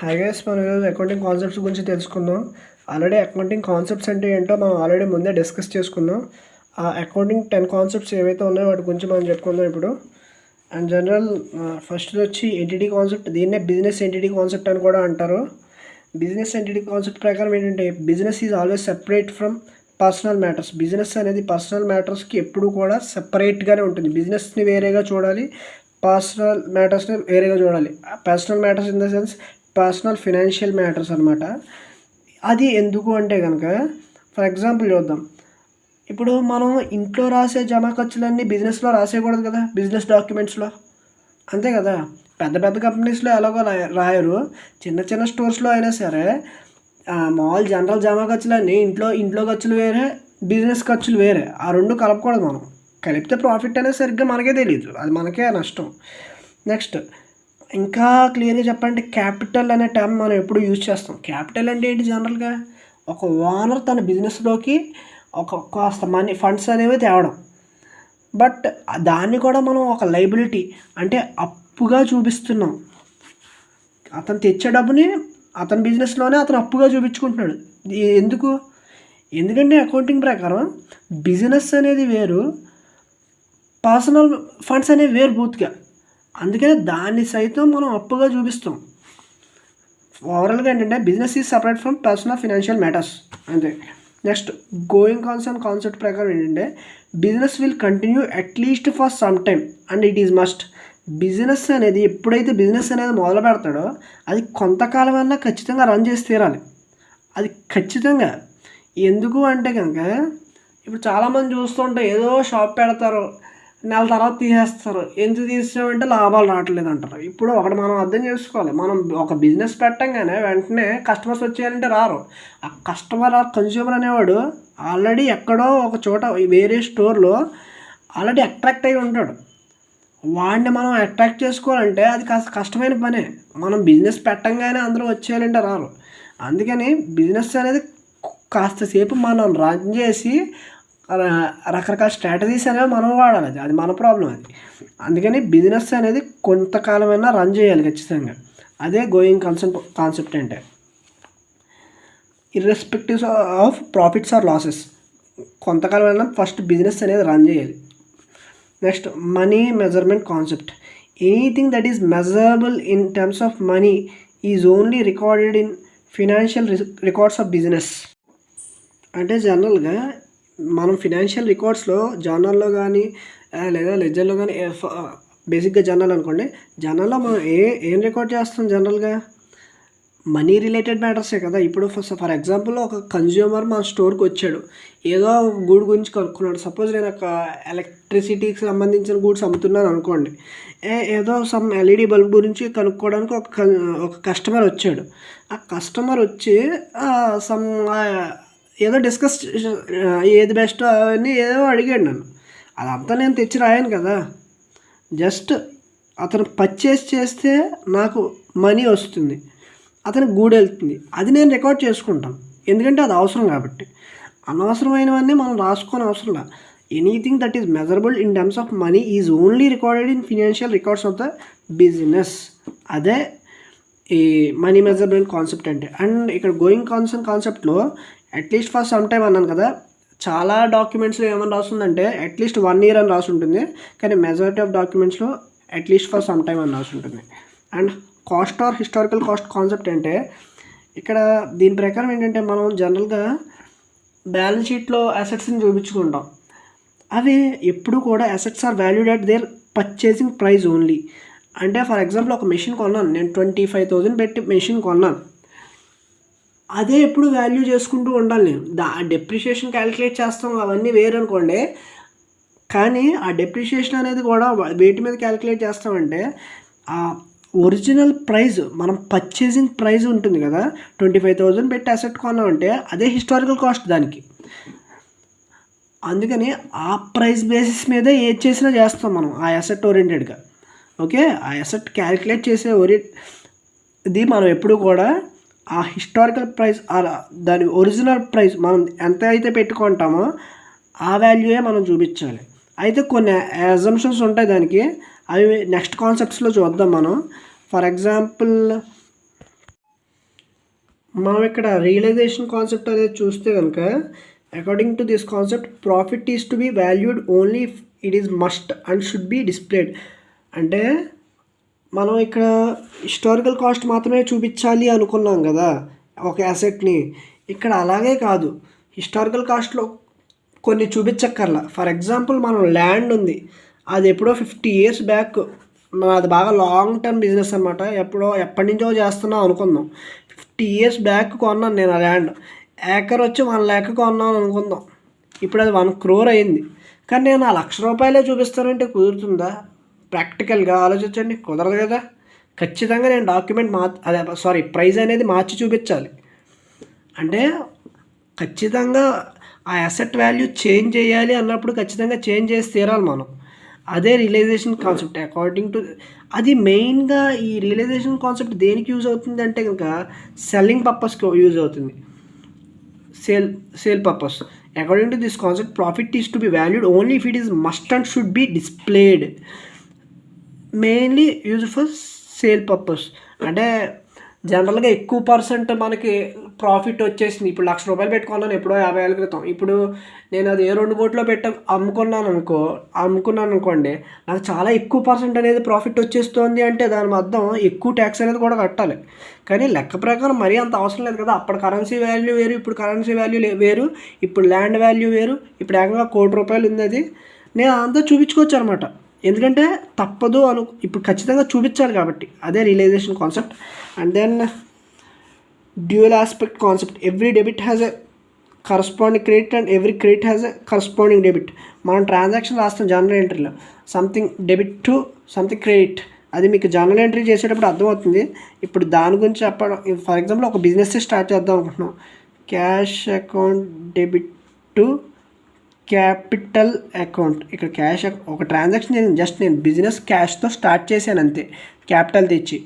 Hi guys, మనం ఈరోజు accounting concepts గురించి తెలుసుకుందాం. ఆల్రెడీ అకౌంటింగ్ కాన్సెప్ట్స్ అంటే ఏంటో మనం ఆల్రెడీ ముందే డిస్కస్ చేసుకుందాం. ఆ అకౌంటింగ్ 10 కాన్సెప్ట్స్ ఏవైతే ఉన్నాయో వాటి గురించి మనం చెప్పుకుందాం ఇప్పుడు. అండ్ జనరల్ ఫస్ట్ వచ్చి ఎంటిటీ కాన్సెప్ట్. దీన్నే బిజినెస్ ఎంటిటీ కాన్సెప్ట్ అని కూడా అంటారు. బిజినెస్ ఎంటిటీ కాన్సెప్ట్ ప్రకారం ఏంటంటే business is always separate from personal matters. Business అనేది పర్సనల్ మ్యాటర్స్కి ఎప్పుడు కూడా సెపరేట్గానే ఉంటుంది. బిజినెస్ని వేరేగా చూడాలి, పర్సనల్ మ్యాటర్స్ని వేరేగా చూడాలి. Personal matters in the sense personal financial matters అనమాట. అది ఎందుకు అంటే కనుక ఫర్ ఎగ్జాంపుల్ చూద్దాం. ఇప్పుడు మనం ఇంట్లో రాసే జమా ఖర్చులన్నీ బిజినెస్లో రాసేయకూడదు కదా, బిజినెస్ డాక్యుమెంట్స్లో, అంతే కదా. పెద్ద పెద్ద కంపెనీస్లో ఎలాగో రాయరు, చిన్న చిన్న స్టోర్స్లో అయినా సరే మామూలు జనరల్ జమా ఖర్చులన్నీ ఇంట్లో ఖర్చులు వేరే, బిజినెస్ ఖర్చులు వేరే. ఆ రెండు కలపకూడదు. మనం కలిపితే ప్రాఫిట్ అనేది సరిగ్గా మనకే తెలియదు, అది మనకే నష్టం. నెక్స్ట్ ఇంకా క్లియర్గా చెప్పాలంటే క్యాపిటల్ అనే టర్మ్ మనం ఎప్పుడు యూజ్ చేస్తాం. క్యాపిటల్ అంటే ఏంటి? జనరల్గా ఒక ఓనర్ తన బిజినెస్లోకి కాస్త మనీ ఫండ్స్ అనేవి తేవడం. బట్ దాన్ని కూడా మనం ఒక లైబిలిటీ అంటే అప్పుగా చూపిస్తున్నాం. అతను తెచ్చే డబ్బుని అతని బిజినెస్లోనే అతను అప్పుగా చూపించుకుంటున్నాడు. ఎందుకంటే అకౌంటింగ్ ప్రకారం బిజినెస్ అనేది వేరు, పర్సనల్ ఫండ్స్ అనేవి వేరు పూర్తిగా. అందుకనే దాన్ని సైతం మనం అప్పుగా చూపిస్తాం. ఓవరాల్గా ఏంటంటే business is separate from personal financial matters, అంతే. నెక్స్ట్ గోయింగ్ కాన్సర్న్ కాన్సెప్ట్ ప్రకారం ఏంటంటే business will continue at least for some time and it is must. Business అనేది ఎప్పుడైతే బిజినెస్ అనేది మొదలు పెడతాడో అది కొంతకాలం అన్నా ఖచ్చితంగా రన్ చేసి తీరాలి. అది ఖచ్చితంగా. ఎందుకు అంటే కనుక ఇప్పుడు చాలామంది చూస్తుంటే ఏదో షాప్ పెడతారు, నెల తర్వాత తీసేస్తారు. ఎందుకు తీసామంటే లాభాలు రావట్లేదు అంటారు. ఇప్పుడు ఒకటి మనం అర్థం చేసుకోవాలి, మనం ఒక బిజినెస్ పెట్టంగానే వెంటనే కస్టమర్స్ వచ్చేయాలంటే రారు. ఆ కస్టమర్, ఆ కన్స్యూమర్ అనేవాడు ఆల్రెడీ ఎక్కడో ఒక చోట వేరే స్టోర్లో ఆల్రెడీ అట్రాక్ట్ అయి ఉంటాడు. వాడిని మనం అట్రాక్ట్ చేసుకోవాలంటే అది కాస్త కష్టమైన పనే. మనం బిజినెస్ పెట్టంగానే అందరూ వచ్చేయాలంటే రారు. అందుకని బిజినెస్ అనేది కాస్తసేపు మనం రన్ చేసి రకరకాల స్ట్రాటజీస్ అనేవి మనం వాడాలి. అది మన ప్రాబ్లం అది. అందుకని బిజినెస్ అనేది కొంతకాలమైనా రన్ చేయాలి ఖచ్చితంగా. అదే గోయింగ్ కాన్సెప్ట్ అంటే. Irrespective of profits or losses, కొంతకాలమైనా ఫస్ట్ బిజినెస్ అనేది రన్ చేయాలి. Next money measurement concept. Anything that is measurable in terms of money is only recorded in financial records of business. అంటే జనరల్గా మనం ఫినాన్షియల్ రికార్డ్స్లో జర్నల్లో కానీ లేదా లెడ్జర్లో కానీ, బేసిక్గా జర్నల్ అనుకోండి, జర్నల్లో మనం ఏం రికార్డ్ చేస్తాం? జనరల్గా మనీ రిలేటెడ్ మ్యాటర్సే కదా. ఇప్పుడు ఫర్ ఎగ్జాంపుల్ ఒక కన్జ్యూమర్ మా స్టోర్కి వచ్చాడు, ఏదో గూడ్ గురించి కనుక్కున్నాడు. సపోజ్ నేను ఒక ఎలక్ట్రిసిటీకి సంబంధించిన గూడ్స్ అమ్ముతున్నాను అనుకోండి. ఏదో సమ్ ఎల్ఈడి బల్బ్ గురించి కనుక్కోవడానికి ఒక కస్టమర్ వచ్చాడు. ఆ కస్టమర్ వచ్చి సమ్ ఏదో డిస్కస్ ఏది బెస్ట్ అవన్నీ ఏదో అడిగాడు నన్ను. అదంతా నేను తెచ్చి రాయాను కదా. జస్ట్ అతను పర్చేస్ చేస్తే నాకు మనీ వస్తుంది, అతనికి గూడు వెళ్తుంది, అది నేను రికార్డ్ చేసుకుంటాను. ఎందుకంటే అది అవసరం కాబట్టి. అనవసరమైనవన్నీ మనం రాసుకొని అవసరం లేదు. Anything that is measurable in terms of money is only recorded in financial records of the business. అదే ఈ మనీ మెజర్మెంట్ కాన్సెప్ట్ అంటే. అండ్ ఇక్కడ గోయింగ్ కాన్సర్న్ కాన్సెప్ట్లో అట్లీస్ట్ ఫర్ సమ్ టైమ్ అన్నాను కదా. చాలా డాక్యుమెంట్స్లో ఏమని రాస్తుందంటే అట్లీస్ట్ 1 year అని రాసి ఉంటుంది, కానీ మెజారిటీ ఆఫ్ డాక్యుమెంట్స్లో అట్లీస్ట్ ఫర్ సమ్ టైమ్ అని రాసి ఉంటుంది. And cost or historical cost concept అంటే ఇక్కడ దీని ప్రకారం ఏంటంటే మనం జనరల్గా బ్యాలెన్స్ షీట్లో అసెట్స్ని చూపించుకుంటాం. అవి ఎప్పుడు కూడా assets are valued at there purchasing price only. అంటే ఫర్ ఎగ్జాంపుల్ ఒక మెషిన్ కొన్నాను నేను, 25,000 పెట్టి మెషిన్ కొన్నాను. అదే ఎప్పుడు వాల్యూ చేసుకుంటూ ఉండాలి నేను. డెప్రిషియేషన్ క్యాలిక్యులేట్ చేస్తాం, అవన్నీ వేరు అనుకోండి. కానీ ఆ డెప్రిషియేషన్ అనేది కూడా వేటి మీద క్యాలిక్యులేట్ చేస్తామంటే ఆ ఒరిజినల్ ప్రైస్, మనం పర్చేసింగ్ ప్రైస్ ఉంటుంది కదా, 25,000 పెట్టి అసెట్ కొన్నామంటే అదే హిస్టారికల్ కాస్ట్ దానికి. అందుకని ఆ ప్రైస్ బేసిస్ మీదే ఏది చేసినా చేస్తాం మనం ఆ అసెట్ ఓరియంటెడ్గా. ఓకే, ఆ అసెట్ క్యాలిక్యులేట్ చేసే ఇది మనం ఎప్పుడు కూడా ఆ హిస్టారికల్ ప్రైస్, దాని ఒరిజినల్ ప్రైస్ మనం ఎంత అయితే పెట్టుకుంటామో ఆ వాల్యూయే మనం చూపించాలి. అయితే కొన్ని అజంప్షన్స్ ఉంటాయి దానికి, అవి నెక్స్ట్ కాన్సెప్ట్స్లో చూద్దాం మనం. ఫర్ ఎగ్జాంపుల్ మనం ఇక్కడ రియలైజేషన్ కాన్సెప్ట్ అనేది చూస్తే కనుక according to this concept profit is to B valued only if it is must and should be displayed. అంటే మనం ఇక్కడ హిస్టారికల్ కాస్ట్ మాత్రమే చూపించాలి అనుకున్నాం కదా ఒక అసెట్ని. ఇక్కడ అలాగే కాదు, హిస్టారికల్ కాస్ట్లో కొన్ని చూపించక్కర్లా. ఫర్ ఎగ్జాంపుల్ మనం ల్యాండ్ ఉంది, అది ఎప్పుడో 50 years బ్యాక్, అది బాగా లాంగ్ టర్మ్ బిజినెస్ అనమాట, ఎప్పటి నుంచో చేస్తున్నాం అనుకుందాం. 50 years బ్యాక్ కొన్నాను నేను ఆ ల్యాండ్. ఏకర్ వచ్చి 1 lakh కొన్నాను అనుకుందాం. ఇప్పుడు అది 1 crore అయింది. కానీ నేను ఆ ₹1,00,000 చూపిస్తానంటే కుదురుతుందా? ప్రాక్టికల్గా ఆలోచించండి, కుదరదు కదా. ఖచ్చితంగా నేను డాక్యుమెంట్ ప్రైస్ అనేది మార్చి చూపించాలి. అంటే ఖచ్చితంగా ఆ అసెట్ వాల్యూ చేంజ్ చేయాలి అన్నప్పుడు ఖచ్చితంగా చేంజ్ చేసి తీరాలి మనం. అదే రియలైజేషన్ కాన్సెప్ట్ అకార్డింగ్ టు. అది మెయిన్గా ఈ రియలైజేషన్ కాన్సెప్ట్ దేనికి యూజ్ అవుతుంది అంటే కనుక సెల్లింగ్ పర్పస్కి యూజ్ అవుతుంది. Sale purpose. According to this concept profit is to B valued only if it is must and should be displayed. Mainly use for sale purpose. అంటే జనరల్గా ఎక్కువ పర్సెంట్ మనకి ప్రాఫిట్ వచ్చేసింది. ఇప్పుడు ₹1,00,000 పెట్టుకున్నాను ఎప్పుడో 50 ఏళ్ళ క్రితం. ఇప్పుడు నేను అది 2 కోట్లు అమ్ముకున్నాను అనుకోండి, నాకు చాలా ఎక్కువ పర్సెంట్ అనేది ప్రాఫిట్ వచ్చేస్తుంది. అంటే దాని అర్థం ఎక్కువ ట్యాక్స్ అనేది కూడా కట్టాలి. కానీ లెక్క ప్రకారం మరీ అంత అవసరం లేదు కదా. అప్పుడు కరెన్సీ వాల్యూ వేరు, ఇప్పుడు కరెన్సీ వాల్యూ వేరు, ఇప్పుడు ల్యాండ్ వాల్యూ వేరు, ఇప్పుడు ఏకంగా ₹1,00,00,000 ఉంది. అది నేను అంతా చూపించుకోవచ్చు అనమాట. ఎందుకంటే తప్పదు ఇప్పుడు ఖచ్చితంగా చూపించాలి కాబట్టి. అదే realisation concept. And then dual aspect concept. Every debit has a corresponding credit and every credit has a corresponding debit. మనం ట్రాన్సాక్షన్ రాస్తాం జర్నల్ ఎంట్రీలో, something debit to something credit. అది మీకు జర్నల్ ఎంట్రీ చేసేటప్పుడు అర్థమవుతుంది. ఇప్పుడు దాని గురించి చెప్పడం, ఫర్ ఎగ్జాంపుల్ ఒక బిజినెస్ స్టార్ట్ చేద్దాం అనుకుంటున్నాం. Cash account debit to capital account. ఇక్కడ ఒక ట్రాన్సాక్షన్ జస్ట్ నేను బిజినెస్ క్యాష్తో స్టార్ట్ చేశాను అంతే, క్యాపిటల్ తెచ్చి.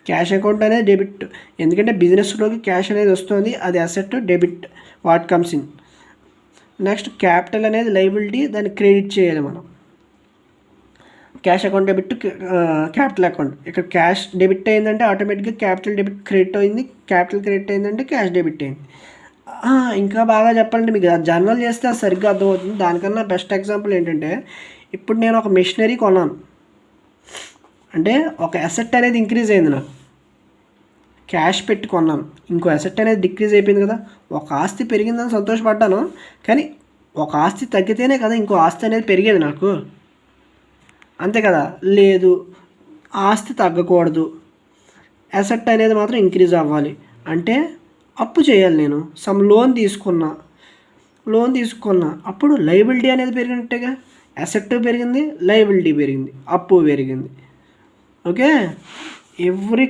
క్యాష్ అకౌంట్ అనేది డెబిట్, ఎందుకంటే బిజినెస్లోకి క్యాష్ అనేది వస్తుంది, అది asset, debit what comes in. Next capital అనేది లయబిలిటీ, దాన్ని క్రెడిట్ చేయాలి మనం. Cash account debit capital account. ఇక్కడ క్యాష్ డెబిట్ అయిందంటే ఆటోమేటిక్గా క్యాపిటల్ డెబిట్ క్రెడిట్ అయింది, క్యాపిటల్ క్రెడిట్ అయిందంటే క్యాష్ డెబిట్ అయింది. ఇంకా బాగా చెప్పాలంటే మీకు జర్నల్ చేస్తే అది సరిగ్గా అర్థమవుతుంది. దానికన్నా బెస్ట్ ఎగ్జాంపుల్ ఏంటంటే, ఇప్పుడు నేను ఒక మెషినరీ కొన్నాను అంటే ఒక అసెట్ అనేది ఇంక్రీజ్ అయింది, నాకు క్యాష్ పెట్టి కొన్నాను, ఇంకో అసెట్ అనేది డిక్రీజ్ అయిపోయింది కదా. ఒక ఆస్తి పెరిగిందని సంతోషపడ్డాను, కానీ ఒక ఆస్తి తగ్గితేనే కదా ఇంకో ఆస్తి అనేది పెరిగేది నాకు, అంతే కదా. లేదు, ఆస్తి తగ్గకూడదు, అసెట్ అనేది మాత్రం ఇంక్రీజ్ అవ్వాలి. అంటే అప్పు చేయాలి. నేను లోన్ తీసుకున్నా, అప్పుడు లయబిలిటీ అనేది పెరిగినట్టుగా. అసెట్ పెరిగింది, లయబిలిటీ పెరిగింది, అప్పు పెరిగింది. Okay. Every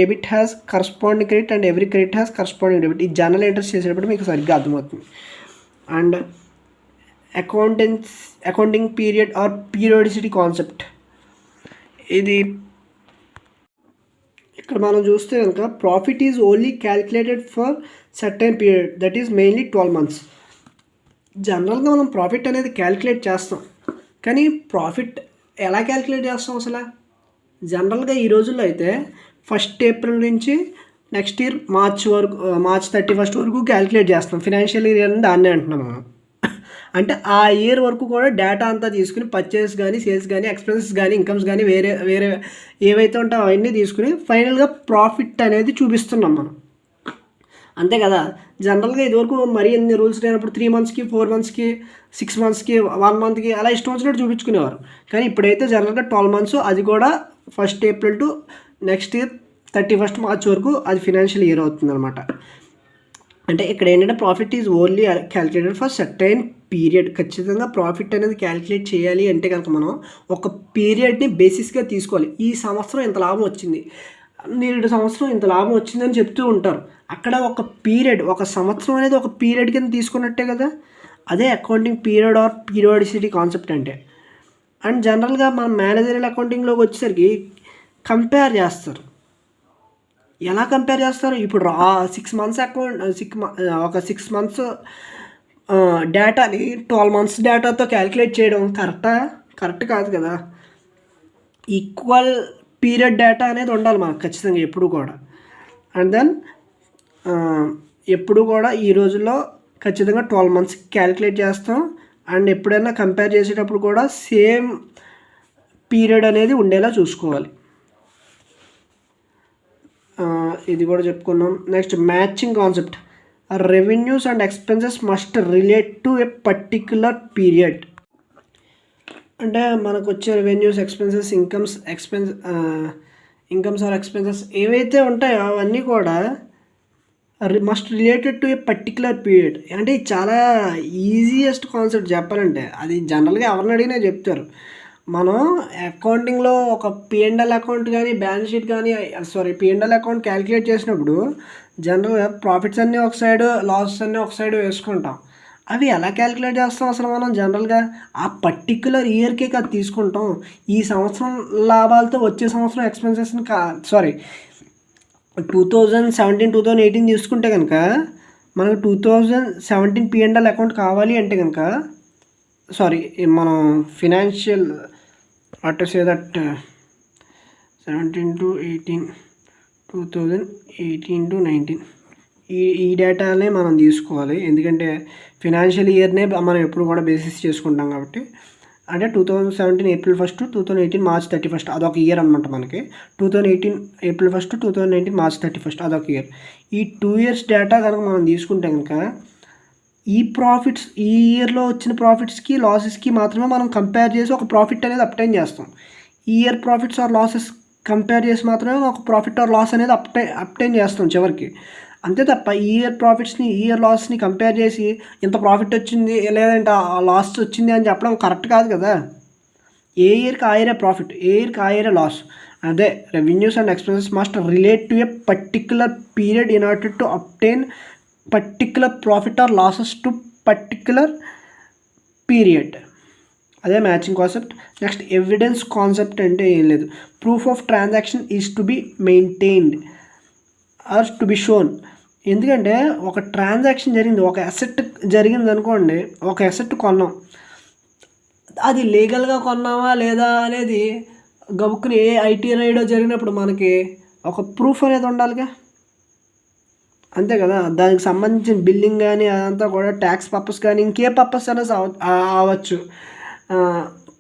debit has corresponding credit and every credit has corresponding debit. ఈ జర్నల్ ఎంట్రీస్ చేసేటప్పుడు మీకు సరిగ్గా అర్థమవుతుంది. And accounting period are periodicity concept. ఇది ఇక్కడ మనం చూస్తే కనుక profit is only calculated for certain period, that is mainly 12 months. జనరల్గా మనం ప్రాఫిట్ అనేది క్యాలిక్యులేట్ చేస్తాం, కానీ ప్రాఫిట్ ఎలా క్యాలిక్యులేట్ చేస్తాం అసలు? జనరల్గా ఈ రోజుల్లో అయితే 1st April నుంచి నెక్స్ట్ ఇయర్ మార్చ్ 31st వరకు క్యాలిక్యులేట్ చేస్తాం. ఫినాన్షియల్ ఇయర్ అని దాన్నే అంటున్నాం మనం. అంటే ఆ ఇయర్ వరకు కూడా డేటా అంతా తీసుకుని పర్చేస్ కానీ, సేల్స్ కానీ, ఎక్స్పెన్సెస్ కానీ, ఇన్కమ్స్ కానీ, వేరే ఏవైతే ఉంటాయో అవన్నీ తీసుకుని ఫైనల్గా ప్రాఫిట్ అనేది చూపిస్తున్నాం మనం, అంతే కదా. జనరల్గా ఇదివరకు మరీ ఎన్ని రూల్స్ లేనప్పుడు 3 monthsకి, 4 monthsకి, 6 monthsకి, 1 monthకి అలా ఇష్టం వచ్చినట్టు చూపించుకునేవారు. కానీ ఇప్పుడైతే జనరల్గా 12 months, అది కూడా 1st April to next year 31st March వరకు అది ఫినాన్షియల్ ఇయర్ అవుతుంది అనమాట. అంటే ఇక్కడ ఏంటంటే profit is only calculated for certain period. ఖచ్చితంగా ప్రాఫిట్ అనేది క్యాలిక్యులేట్ చేయాలి అంటే కనుక మనం ఒక పీరియడ్ని బేసిస్గా తీసుకోవాలి. ఈ సంవత్సరం ఇంత లాభం వచ్చింది, నేడు సంవత్సరం ఇంత లాభం వచ్చిందని చెప్తూ ఉంటారు. అక్కడ ఒక పీరియడ్, ఒక సంవత్సరం అనేది ఒక పీరియడ్ కింద తీసుకున్నట్టే కదా. అదే accounting period are periodicity concept అంటే. అండ్ జనరల్గా మన మేనేజరియల్ అకౌంటింగ్లోకి వచ్చేసరికి కంపేర్ చేస్తారు. ఎలా కంపేర్ చేస్తారు? ఇప్పుడు 6 months ఒక 6 months డేటాని 12 months డేటాతో క్యాలిక్యులేట్ చేయడం కరెక్ట్ కాదు కదా. ఈక్వల్ పీరియడ్ డేటా అనేది ఉండాలి మనకు ఖచ్చితంగా ఎప్పుడు కూడా. అండ్ దెన్ ఎప్పుడు కూడా ఈ రోజుల్లో ఖచ్చితంగా 12 మంత్స్ క్యాలిక్యులేట్ చేస్తాం. అండ్ ఎప్పుడైనా కంపేర్ చేసేటప్పుడు కూడా సేమ్ పీరియడ్ అనేది ఉండేలా చూసుకోవాలి. ఇది కూడా చెప్పుకున్నాం. Next matching concept. Revenues and expenses must relate to a particular period. అంటే మనకు వచ్చే revenues, expenses, incomes or expenses ఏవైతే ఉంటాయో అవన్నీ కూడా must related to a particular period. అంటే ఇది చాలా ఈజియెస్ట్ కాన్సెప్ట్ చెప్పాలంటే. అది జనరల్గా ఎవరిని అడిగినా చెప్తారు. మనం అకౌంటింగ్లో ఒక P&L అకౌంట్ కానీ, బ్యాలెన్స్ షీట్ కానీ, P&L అకౌంట్ క్యాలిక్యులేట్ చేసినప్పుడు జనరల్గా ప్రాఫిట్స్ అన్నీ ఒక సైడ్, లాసెస్ అన్నీ ఒక సైడ్ వేసుకుంటాం. అవి ఎలా క్యాలిక్యులేట్ చేస్తాం అసలు మనం జనరల్గా? ఆ పర్టిక్యులర్ ఇయర్కే కదా తీసుకుంటాం. ఈ సంవత్సరం లాభాలతో వచ్చే సంవత్సరం ఎక్స్పెన్సెస్ని 2017, 2018 తీసుకుంటే కనుక మనకు 2017 P&L అకౌంట్ కావాలి అంటే కనుక మనం financial to say that 17 to 18, 2018 to 19 ఈ డేటానే మనం తీసుకోవాలి. ఎందుకంటే ఫినాన్షియల్ ఇయర్నే మనం ఎప్పుడు కూడా బేసిస్ చేసుకుంటాం కాబట్టి. అంటే 2017 April 1 to 2018 March 31 అదొక ఇయర్ అనమాట మనకి. 2018 April 1 to 2019 March 31 అదొక ఇయర్. ఈ 2 years డేటా కనుక మనం తీసుకుంటే కనుక ఈ ఇయర్లో వచ్చిన ప్రాఫిట్స్కి, లాసెస్కి మాత్రమే మనం కంపేర్ చేసి ఒక ప్రాఫిట్ అనేది అప్టైన్ చేస్తాం. ఈ year profits or losses compare చేసి మాత్రమే ఒక ప్రాఫిట్ ఆర్ లాస్ అనేది అప్టైన్ చేస్తాం చివరికి. అంతే తప్ప ఈ ఇయర్ ప్రాఫిట్స్ని, ఈ ఇయర్ లాస్ని కంపేర్ చేసి ఇంత ప్రాఫిట్ వచ్చింది లేదంటే లాస్ వచ్చింది అని చెప్పడం కరెక్ట్ కాదు కదా. ఏ ఇయర్కి ఆ ఇయరే ప్రాఫిట్, ఏ ఇయర్కి ఆ ఇయరే లాస్. అదే revenues and expenses must relate to a particular period in order to obtain particular profit or losses to particular period. అదే matching concept. Next evidence concept అంటే ఏం లేదు. Proof of transaction is to be maintained or to be shown. ఎందుకంటే ఒక transaction జరిగింది, ఒక asset జరిగింది అనుకోండి, ఒక అసెట్ కొన్నాం, అది లీగల్గా కొన్నామా లేదా అనేది గబుక్కుని ఏ ఐటీ రైడ్ జరిగినప్పుడు మనకి ఒక ప్రూఫ్ అనేది ఉండాలిగా. అంతే కదా. దానికి సంబంధించిన బిల్లింగ్ కానీ అదంతా కూడా ట్యాక్స్ పర్పస్ కానీ ఇంకే పర్పస్ అయినా అవ్వచ్చు.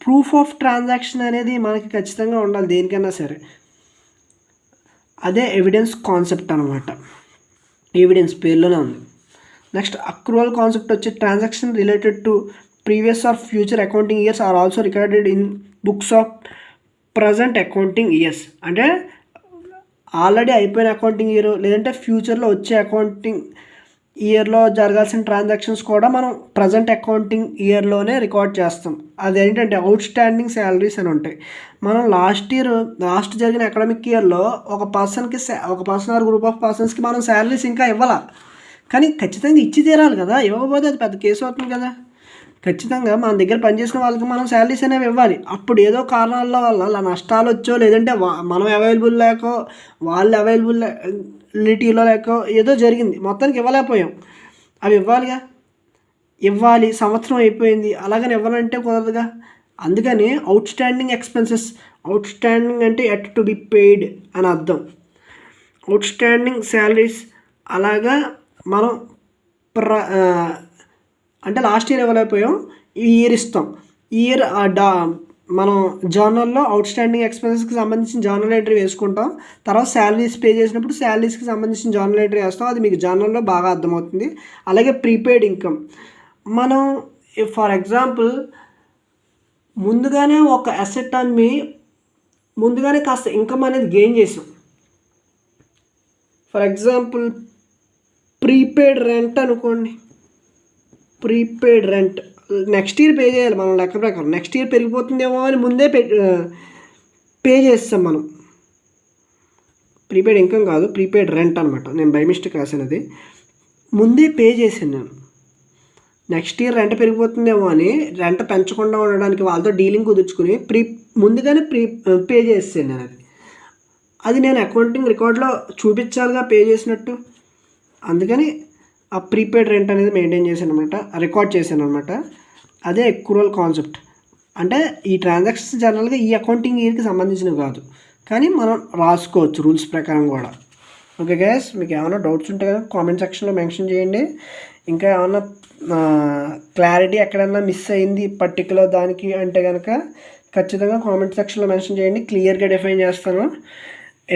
ప్రూఫ్ ఆఫ్ ట్రాన్సాక్షన్ అనేది మనకి ఖచ్చితంగా ఉండాలి దేనికైనా సరే. అదే ఎవిడెన్స్ కాన్సెప్ట్ అనమాట. ఎవిడెన్స్ పేర్లోనే ఉంది. నెక్స్ట్ అక్రూవల్ కాన్సెప్ట్ వచ్చి transaction related to previous or future accounting years are also recorded in books of present accounting years. అంటే ఆల్రెడీ అయిపోయిన అకౌంటింగ్ ఇయర్ లేదంటే ఫ్యూచర్లో వచ్చే అకౌంటింగ్ ఇయర్లో జరగాల్సిన ట్రాన్సాక్షన్స్ కూడా మనం ప్రజెంట్ అకౌంటింగ్ ఇయర్లోనే రికార్డ్ చేస్తాం. అదేంటంటే అవుట్ స్టాండింగ్ శాలరీస్ అని ఉంటాయి. మనం లాస్ట్ జరిగిన అకాడమిక్ ఇయర్లో ఒక పర్సన్ ఆర్ గ్రూప్ ఆఫ్ పర్సన్స్కి మనం శాలరీస్ ఇంకా ఇవ్వాలా, కానీ ఖచ్చితంగా ఇచ్చి తీరాలి కదా. ఇవ్వకపోతే అది పెద్ద కేసు అవుతుంది కదా. ఖచ్చితంగా మన దగ్గర పనిచేసిన వాళ్ళకి మనం శాలరీస్ అనేవి ఇవ్వాలి. అప్పుడు ఏదో కారణాల వల్ల అలా నష్టాలు వచ్చో లేదంటే మనం అవైలబుల్ లేకో వాళ్ళు అవైలబిలిటీలో లేకో ఏదో జరిగింది, మొత్తానికి ఇవ్వలేకపోయాం. అవి ఇవ్వాలి. సంవత్సరం అయిపోయింది అలాగని ఇవ్వాలంటే కుదరదుగా. అందుకని out standing expenses, out standing అంటే ఎట్ టు బి పెయిడ్ అని అర్థం. అవుట్ స్టాండింగ్ శాలరీస్ అలాగా మనం అంటే లాస్ట్ ఇయర్ ఇవ్వలేకపోయాం, ఈ ఇయర్ ఇస్తాం. ఈ ఇయర్ మనం జర్నల్లో అవుట్ స్టాండింగ్ ఎక్స్పెన్సెస్కి సంబంధించిన జర్నల్ ఎంట్రీ వేసుకుంటాం. తర్వాత శాలరీస్ పే చేసినప్పుడు శాలరీస్కి సంబంధించిన జర్నల్ ఎంట్రీ వేస్తాం. అది మీకు జర్నల్లో బాగా అర్థమవుతుంది. అలాగే ప్రీపెయిడ్ ఇన్కమ్, మనం ఫర్ ఎగ్జాంపుల్ ముందుగానే ఒక అసెట్ అమ్మి ముందుగానే కాస్త ఇన్కమ్ అనేది గెయిన్ చేసాం. ఫర్ ఎగ్జాంపుల్ ప్రీపెయిడ్ రెంట్ అనుకోండి. Prepaid rent next year pay చేయాలి మనం లెక్క ప్రకారం. నెక్స్ట్ ఇయర్ పెరిగిపోతుందేమో అని ముందే పే చేస్తాం మనం. ప్రీపెయిడ్ ఇన్కమ్ కాదు, ప్రీపెయిడ్ రెంట్ అనమాట. నేను బై మిస్టేక్ రాసినది. ముందే పే చేశాను నేను. నెక్స్ట్ ఇయర్ రెంట్ పెరిగిపోతుందేమో అని రెంట్ పెంచకుండా ఉండడానికి వాళ్ళతో డీలింగ్ కుదుర్చుకుని ముందుగానే పే చేస్తాను నేను. అది నేను అకౌంటింగ్ రికార్డులో చూపించాలిగా పే చేసినట్టు. అందుకని ఆ ప్రీపెయిడ్ రెంట్ అనేది మెయింటైన్ చేశాను అనమాట, రికార్డ్ చేశాను అనమాట. అదే అక్రూవల్ కాన్సెప్ట్. అంటే ఈ ట్రాన్సాక్షన్స్ జనరల్గా ఈ అకౌంటింగ్ ఇయర్కి సంబంధించినవి కాదు, కానీ మనం రాసుకోవచ్చు రూల్స్ ప్రకారం కూడా. ఓకే గైస్, మీకు ఏమైనా డౌట్స్ ఉంటే కనుక కామెంట్ సెక్షన్లో మెన్షన్ చేయండి. ఇంకా ఏమన్నా క్లారిటీ ఎక్కడన్నా మిస్ అయింది పర్టికులర్ దానికి అంటే కనుక ఖచ్చితంగా కామెంట్ సెక్షన్లో మెన్షన్ చేయండి. క్లియర్గా డిఫైన్ చేస్తాను.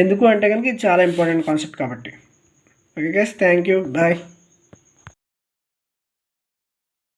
ఎందుకు అంటే కనుక ఇది చాలా ఇంపార్టెంట్ కాన్సెప్ట్ కాబట్టి. Okay guys, thank you, bye.